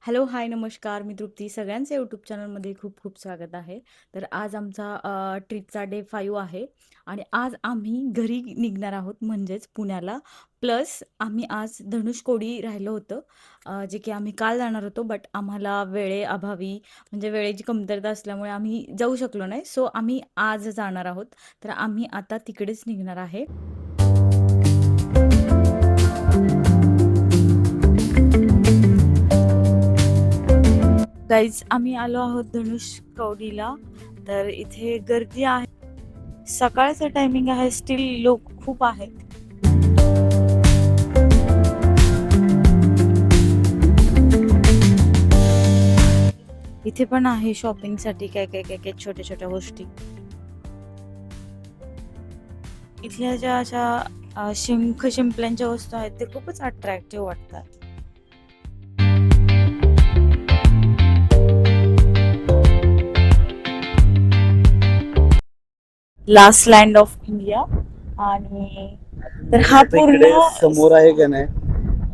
Hello, हाय, नमस्कार. मी तृप्ती. सगळ्यांचं YouTube चॅनलमध्ये खूप खूप स्वागत आहे. तर आज आमचा ट्रिपचा डे 5 आहे आणि आज आम्ही घरी निघणार आहोत म्हणजेच पुण्याला. प्लस आम्ही आज धनुषकोडी राहिलं होतं, जे की आम्ही काल जाणार होतो, बट आम्हाला वेळेअभावी म्हणजे वेळेची कमतरता असल्यामुळे आम्ही जाऊ शकलो नाही. सो आम्ही आज जाणार आहोत. तर आम्ही आता तिकडेच निघणार आहे. गाईज, आम्ही आलो आहोत धनुषकोडीला. तर इथे गर्दी आहे. सकाळचं टायमिंग आहे, स्टील लोक खूप आहेत. इथे पण आहे शॉपिंग साठी काय काय काय काय छोट्या छोट्या गोष्टी. इथल्या ज्या अशा शिंख शिंपल्यांच्या वस्तू आहेत ते खूपच अट्रॅक्टिव्ह वाटतात. Last land of India. आणि तर हा पूर्ण समोर आहे का नाही,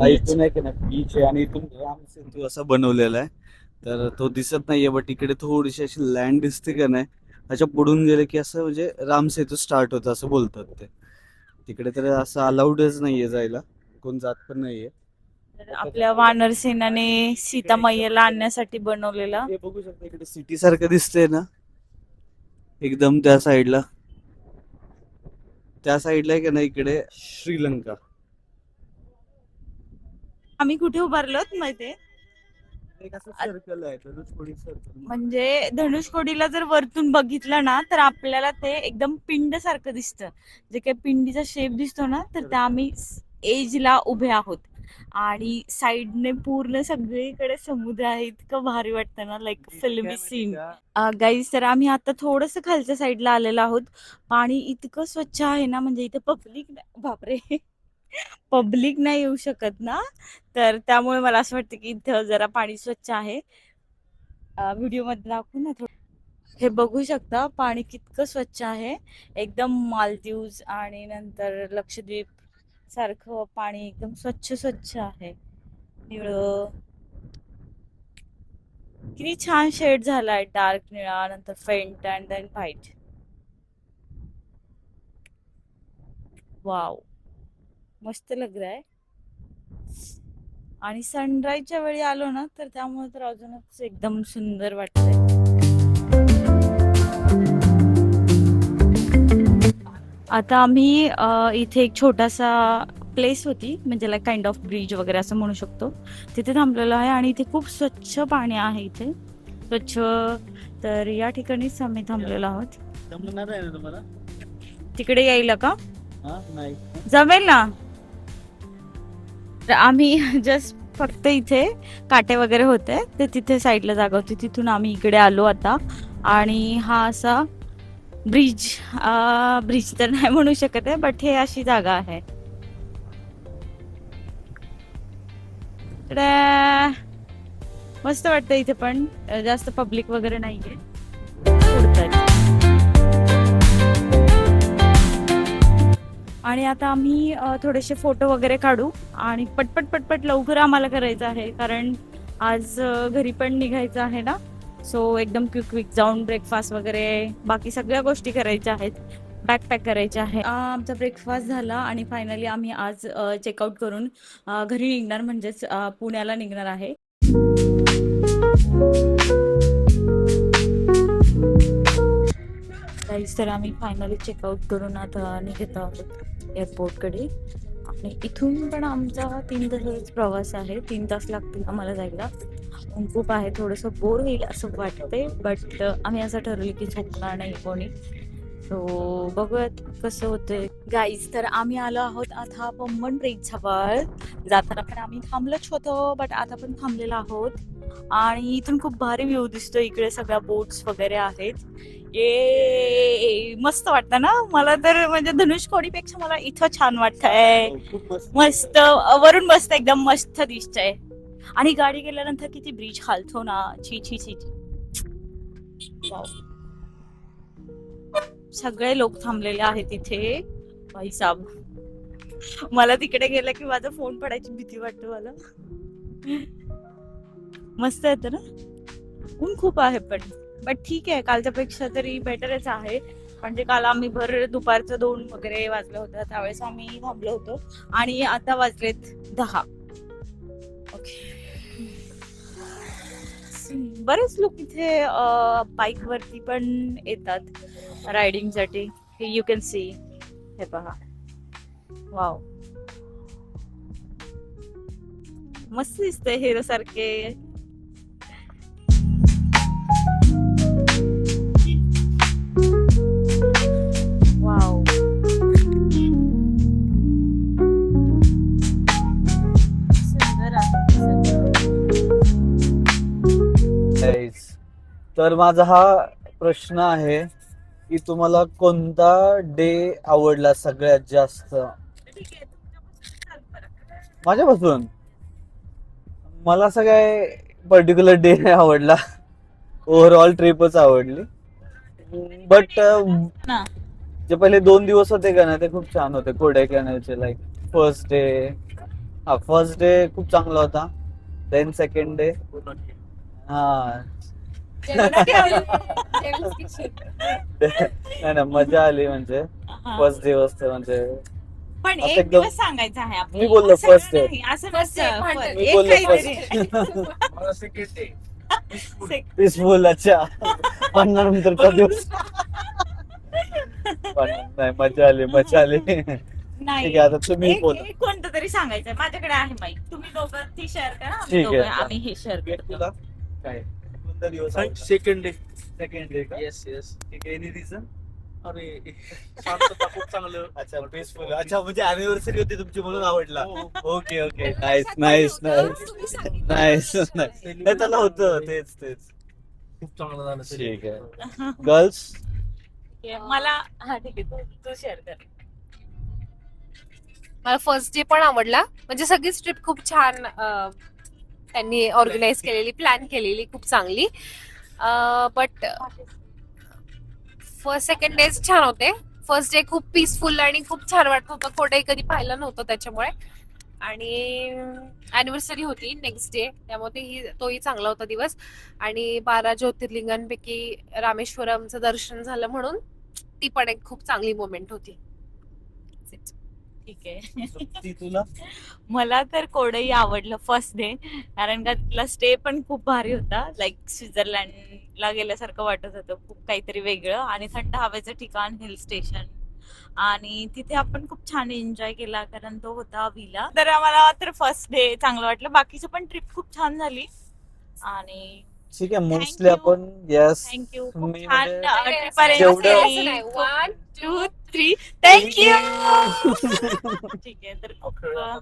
हा इथून आहे का नाही बीच आहे आणि इथून राम सेतू असा बनवलेला आहे. तर तो दिसत नाहीये, बट इकडे थोडीशी अशी लँड दिसते का नाही, त्याच्या पुढून गेले की असं म्हणजे राम सेतू स्टार्ट होतं असं बोलतात ते. तिकडे तर असं अलाउडच नाहीये जायला, कोण जात पण नाहीये. तर आपल्या वानर सेनाने सीता मैयाला आणण्यासाठी बनवलेला. हे बघू शकता, इकडे सिटी सारखं दिसतंय ना एकदम त्या साईडला. त्या साईडला आहे का नाही इकडे श्रीलंका. आम्ही कुठे उभारलोत माहितीये? एक असं सर्कल आहे, धनुषकोडी सर्कल. म्हणजे धनुषकोडीला जर वरतून बघितलं ना तर आपल्याला ते एकदम पिंड सारखं दिसतं. जे काही पिंडीचा शेप दिसतो ना, तर त्या आम्ही एजला उभे आहोत आणि साईडने पूर्ण सगळीकडे समुद्र आहे. इतकं भारी वाटतं ना, लाईक फिल्मी सीन. गाईज, तर आम्ही आता थोडस खालच्या साईडला आलेलो आहोत. पाणी इतकं स्वच्छ आहे ना, म्हणजे इथे पब्लिक, बापरे, पब्लिक नाही येऊ शकत ना, तर त्यामुळे मला असं वाटतं की इथं जरा पाणी स्वच्छ आहे. व्हिडिओ मध्ये दाखवू ना थोडं. हे बघू शकता पाणी कितकं स्वच्छ आहे. एकदम मालदीव्स आणि नंतर लक्षद्वीप सारखं पाणी एकदम स्वच्छ स्वच्छ आहे. निळं, किती छान शेड झालाय. डार्क निळा, नंतर faint and then white. Wow, मस्त लग रहा है. आणि सनराईजच्या वेळी आलो ना तर त्यामुळे तर अजूनच एकदम सुंदर वाटतंय. आता आम्ही इथे एक छोटासा प्लेस होती, म्हणजे लाईक काइंड ऑफ ब्रिज वगैरे असं म्हणू शकतो, तिथे थांबलेलो आहे आणि इथे खूप स्वच्छ पाणी आहे. इथे स्वच्छ. तर या ठिकाणीच आम्ही थांबलेलो आहोत. जमणार आहे ना तुम्हाला? तिकडे यायला का? नाही. जमेल ना. तर आम्ही जस्ट फक्त इथे काटे वगैरे होते ते तिथे साईडला जागा होती, तिथून आम्ही इकडे आलो आता. आणि हा असा ब्रिज, ब्रिज तर नाही म्हणू शकत आहे, बट हे अशी जागा आहे. तर मस्त वाटतं इथे पण. जास्त पब्लिक वगैरे नाहीये. आणि आता आम्ही थोडेसे फोटो वगैरे काढू आणि पटपट पटपट लवकर आम्हाला करायचं आहे, कारण आज घरी पण निघायचं आहे ना. सो एकदम क्विक क्विक जाऊन ब्रेकफास्ट वगैरे बाकी सगळ्या गोष्टी करायच्या आहेत. बॅकपॅक करायचे आहे. आमचा ब्रेकफास्ट झाला आणि फायनली आम्ही आज चेकआउट करून घरी निघणार, म्हणजेच पुण्याला निघणार आहे. तर आम्ही फायनली चेकआउट करून आता निघत आहोत एअरपोर्टकडे. आणि इथून पण आमचा 3 तासाचा प्रवास आहे. 3 तास लागतील आम्हाला जायला. खूप आहे, थोडंसं बोर होईल असं वाटतंय, बट आम्ही असं ठरवलं की झोपणार नाही कोणी. सो बघूयात कसं होतंय. गाईज, तर आम्ही आलो आहोत आता पम्मन ब्रिजजवळ. जाताना पण आम्ही थांबलोच होतो, बट आता पण थांबलेलो आहोत. आणि इथून खूप भारी व्ह्यू दिसतो. इकडे सगळ्या बोट्स वगैरे आहेत. मस्त वाटतं ना. मला तर म्हणजे धनुषकोडीपेक्षा मला इथं छान वाटतंय. मस्त वरून मस्त एकदम मस्त दिसतंय. आणि गाडी गेल्यानंतर किती ब्रिज हालतो ना. छी छी छी. सगळे लोक थांबलेले आहेत इथे. भाई साहब, मला तिकडे गेलं की माझा फोन पडायची भीती वाटते मला. मस्त येतं ना. ऊन खूप आहे पण ठीक आहे, कालच्या पेक्षा तरी बेटरच आहे. म्हणजे काल आम्ही भर दुपारचं 2 वगैरे वाजलं होतं, त्यावेळेस आम्ही थांबलो होतो आणि आता वाजलेत 10. ओके. बरेच लोक इथे बाईक वरती पण येतात रायडिंग साठी. यू कॅन सी, हे पहा. वाव, मस्त दिसतंय हिरो सारखे. वाव, सुंदर आहे सगळं. Guys, तर माझा हा प्रश्न आहे की तुम्हाला कोणता डे आवडला सगळ्यात जास्त? ठीक आहे, तुमच्यापासून चाल बरं. माझ्यापासून मला असं काय पर्टिक्युलर डे नाही आवडला. ओव्हरऑल ट्रिपच आवडली. बट ना. जे पहिले 2 दिवस होते का ना, ते खूप छान होते कोडायकॅनलचे. लाईक फर्स्ट डे, हा फर्स्ट डे खूप चांगला होता. देन सेकंड डे, हा नाही ना, मजा आली. म्हणजे हा. फर्स्ट दिवस तर म्हणजे पण असं एक एकदम. दिवस सांगायचा आहे मी आपल्याला. बोललो सगळं first day. नाही, असं First day, नसतं. भांडण. मी एक बोललो काहीतरी. पीसफुल. अच्छा, भांडणानंतरचा दिवस. नाही, मजा आली, मजा आली. ठीक नाही, आहे, आता तुम्ही एक बोला. एक कोणतं तरी सांगायचंय. माझ्याकडे आहे माईक, तुम्ही दोघं ती शेअर करा, आम्ही ठीक आहे. दोघं आम्ही हे शेअर करतो. तुला काय कोणता दिवस आवडला? Second day. सेकंड डे का? Yes yes. ठीक आहे. Any reason? अरे शांतता खूप चांगलं. अच्छा, पीसफुल. अच्छा, म्हणजे अॅनिव्हर्सरी होती तुमची म्हणून आवडला. हो. Okay okay, nice nice nice nice. नाही, त्याला होतं तेच तेच. खूप चांगलं झालं. ठीक आहे. गर्ल्स, मला हा ठीक आहे, तू शेअर कर. मला फर्स्ट डे पण आवडला. म्हणजे सगळीच ट्रिप खूप छान त्यांनी ऑर्गनाईज केलेली, प्लॅन केलेली, खूप चांगली. बट फर्स्ट सेकंड डेज छान होते. फर्स्ट डे खूप पीसफुल आणि खूप छान वाटत होतं. कोठे कधी पाहिलं नव्हतं त्याच्यामुळे. आणि अॅनिव्हर्सरी होती नेक्स्ट डे, त्यामुळे तोही चांगला होता दिवस. आणि 12 ज्योतिर्लिंगांपैकी रामेश्वरमचं दर्शन झालं, म्हणून ती पण एक खूप चांगली मोमेंट होती. ठीक आहे. ती तुला? मला तर कोडही आवडलं फर्स्ट डे, कारण का तिथला स्टे पण खूप भारी होता. लाईक स्वित्झर्लंडला गेल्यासारखं वाटत होतं. खूप काहीतरी वेगळं आणि थंड हवेचं ठिकाण, हिल स्टेशन. आणि तिथे आपण खूप छान एन्जॉय केला, कारण तो होता विला. तर आम्हाला तर फर्स्ट डे चांगलं वाटलं. बाकीची पण ट्रिप खूप छान झाली. आणि ठीक आहे, मोस्टली Thank you. आपण येस. थँक्यू, खूप मी छान म्हणजे ट्रिप अरेंज जेवढं- केली. 1, 2, 3 थँक्यू. ठीक आहे, तर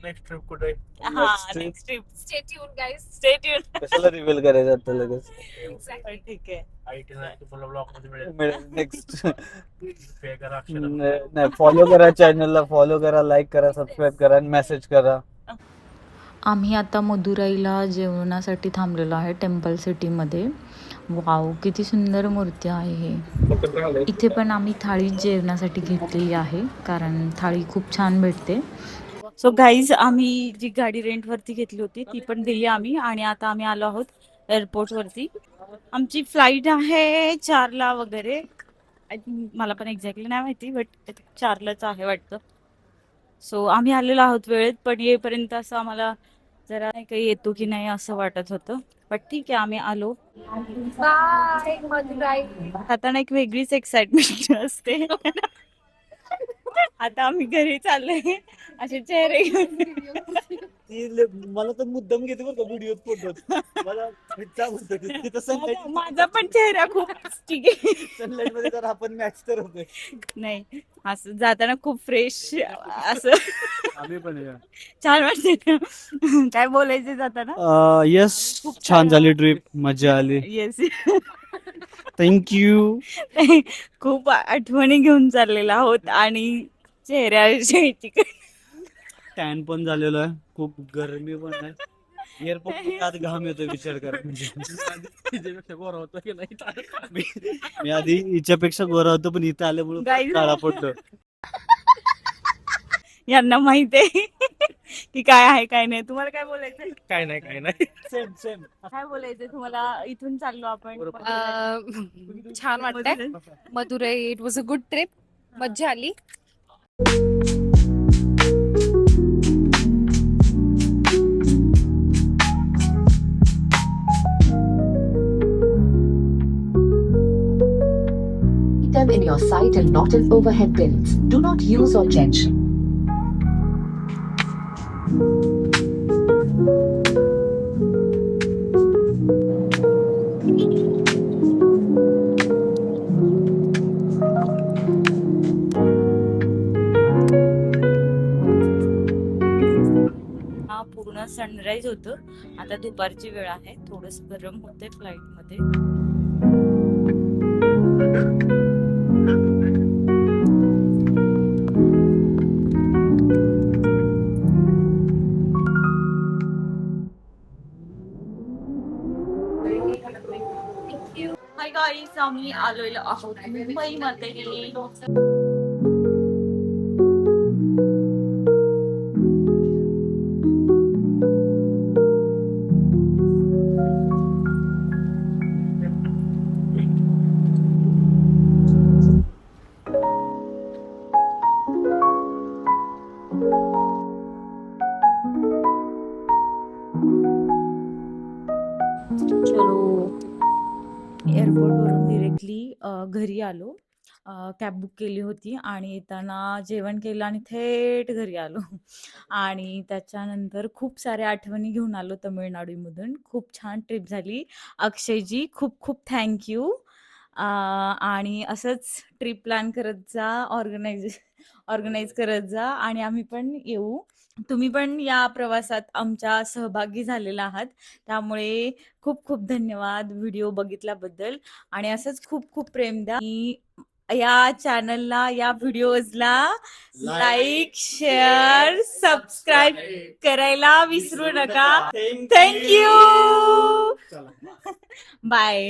नेक्स्ट ट्रिप कुठे? हा, Next trip. Next trip. Stay tune guys. Stay tune. कशाला रिव्हील करायचं आता लगेच? ठीक आहे. आयटी नाही तुम्हाला ब्लॉग मध्ये मिळेल. नेक्स्ट. पे करा अक्षर. नाही, फॉलो करा चॅनलला, फॉलो करा, लाईक करा, सबस्क्राईब करा आणि मेसेज करा. आम्ही आता मदुराईला जेवणासाठी थांबलेलो आहे टेम्पल सिटीमध्ये. वाव, किती सुंदर मूर्ती आहे हे. इथे पण आम्ही थाळी जेवणासाठी घेतलेली आहे, कारण थाळी खूप छान भेटते. सो गाईज, आम्ही जी गाडी रेंट वरती घेतली होती ती पण दिली आम्ही, आणि आता आम्ही आलो आहोत एअरपोर्ट वरती. आमची फ्लाईट आहे 4ला वगैरे. आय थिंक, मला पण एक्झॅक्टली नाही माहिती, बट 4लाच आहे वाटतं. सो आम्ही आलेलो आहोत वेळेत, पण येईपर्यंत असं आम्हाला जरा नाही काही येतो की नाही असं वाटत होतं. बट ठीक आहे, आम्ही आलो. बाय मदुराई. आता ना एक वेगळीच एक्साइटमेंट असते. आता आम्ही घरी चाललोय, असे चेहरे घेऊन. मला तर मुद्दाम घेते बरं का व्हिडिओ फोटो. मला माझा पण चेहरा खूप ठीक आहे. सनलाईट मध्ये तर आपण मॅच तर होतोय. नाही, असं जाताना खूप फ्रेश असं आम्ही पण छान वाटते. काय बोलायचं जाताना. येस, खूप छान झाली ट्रिप, मजा आली. येस. थँक्यू. खूप आठवणी घेऊन चाललेला आहोत आणि चेहऱ्याची टॅन पण झालेलो आहे, खूप गरमी पण आहे. एअरपोर्ट आत घाम येतो, विचार करा. तिच्यापेक्षा गोरा होता की नाही. मी आधी हिच्यापेक्षा गोरा होतो, पण इथं आल्यामुळे Guys. काळा पडलो. यांना माहित आहे. की काय आहे काय नाही. तुम्हाला काय बोलायचंय? काय नाही काय नाही. Same same. काय बोलायचंय तुम्हाला? इथून चाललो आपण छान वाटतंय. Madurai, it was a good trip. मज्जा आली. them in your sight and not in overhead bins. Do not use or change. हा पूर्ण सनराईज होतं. आता दुपारची वेळ आहे, थोडस गरम होते फ्लाईट मध्ये. हाय गाईस, आम्ही आलेलो आहोत मुंबईमध्ये. चलो, एअरपोर्टवरून डिरेक्टली घरी आलो. कॅब बुक केली होती आणि येताना जेवण केलं आणि थेट घरी आलो. आणि त्याच्यानंतर खूप साऱ्या आठवणी घेऊन आलो तमिळनाडूमधून. खूप छान ट्रिप झाली. अक्षयजी खूप खूप थँक्यू. आणि असंच ट्रिप प्लॅन करत जा, ऑर्गनाईज करत जा आणि आम्ही पण येऊ. तुम्ही पण या प्रवासात आमच्या सहभागी झालेला आहात, त्यामुळे खूप खूप धन्यवाद व्हिडिओ बघितल्याबद्दल. आणि असंच खूप खूप प्रेम द्या. आणि या चॅनलला, या व्हिडिओजला लाईक, शेअर, सबस्क्राईब करायला विसरू नका. थँक्यू. बाय.